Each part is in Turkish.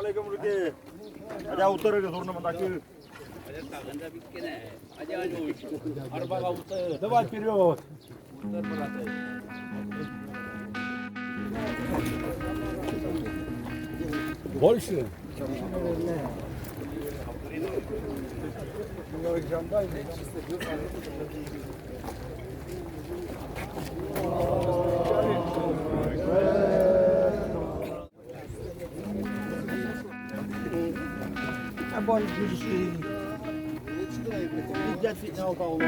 Assalamualaikum Ruki. Ada utar ke sorna mandaki. Давай вперед. Больше. Bol girişi. İddia fitne oldu.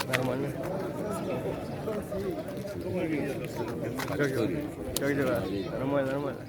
Нормально. Как дела? Нормально, нормально.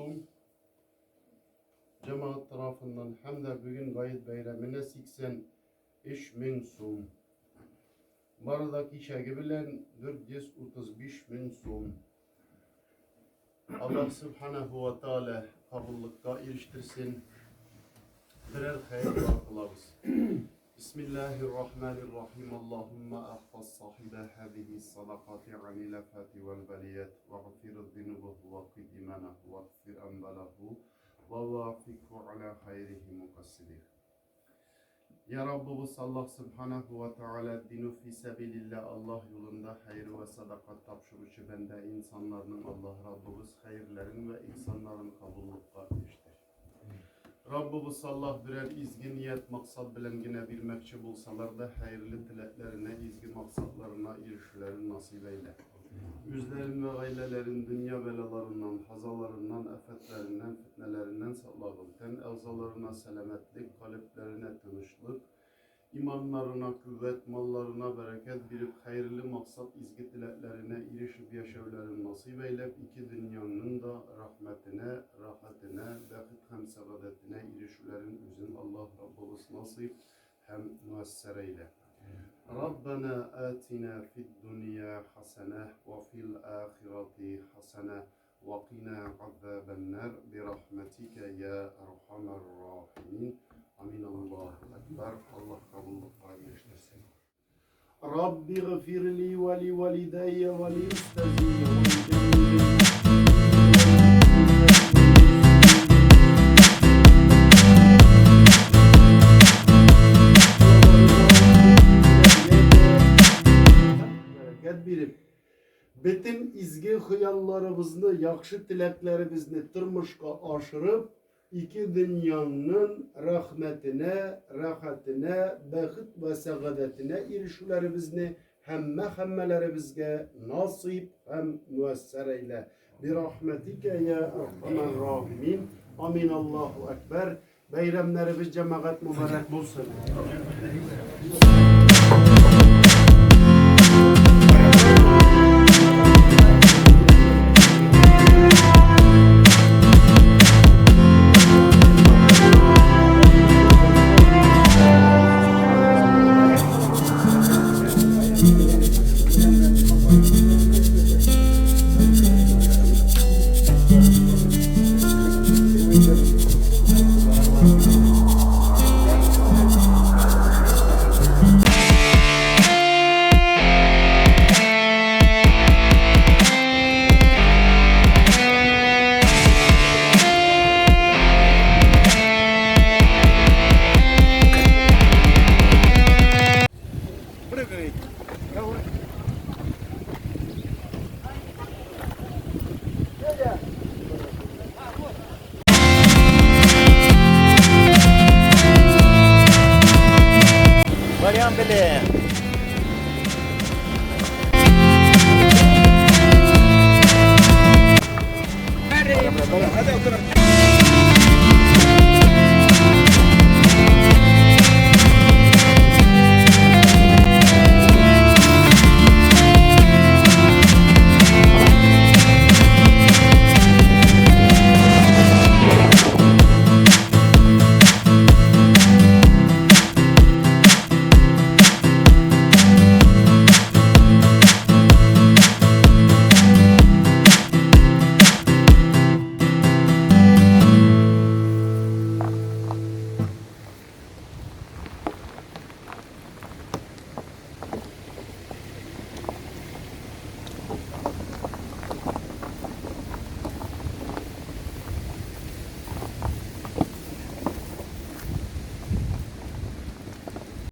so'm. Cemaat tarafından hem de bugün gayet bayramına 83.000 so'm. Baradaki işe bilen 435.000 so'm. Allah Subhanahu ve Teala kabullıkka eriştirsin. Birer hayır dua kılarız. Bismillahirrahmanirrahim. Allahümme ahfaz sahibe hadihi sadakati anil afati vel beliyet ve gafir zinubuhu ve qidimanahu ve gafir enbalahu ve vafikhu ala hayrihi mukassidih. Ya Rabbimiz Allah Subhanahu ve Teala dinu fi sebilillah Allah yolunda hayır ve sadakat tapşırıcı bende insanların Allah Rabbimiz hayırların ve insanların kabullukka eriştir. Rabbimiz Allah birer izgi niyet maksat bilen yine bilmekçi bulsalar da hayırlı dileklerine, izgi maksatlarına erişilerini nasip eyle. Yüzlerin ve ailelerin dünya belalarından, hazalarından, afetlerinden, fitnelerinden sağlayın. Ten evzalarına selametlik, kalplerine tınışlık, imanlarına kuvvet, mallarına bereket birip hayırlı maksat izgi dileklerine erişip yaşavlarını nasip eyle. İki dünyanın da rahmetine, rahatine, bakit hem saadetine erişilerin üzün Allah Rabbimiz nasip hem müesser eyle. ربنا آتنا في الدنيا حسنة وفي الآخرة حسنة وقنا عذاب النار برحمتك يا أرحم الراحمين آمين الله أكبر الله قبول قائمشترسن رب اغفر لي ولوالدي وللمستجيبين bütün izgi hıyallarımızı, yakşı dileklerimizi turmuşka aşırıp iki dünyanın rahmetine, rahatine, bakit ve saadetine erişilerimizi hemmelerimizge nasip hem müesser eyle. Bir rahmetike ya erhamer rahimin. Amin Allahu Ekber. Bayramlarımız cemaat mübarek bulsun.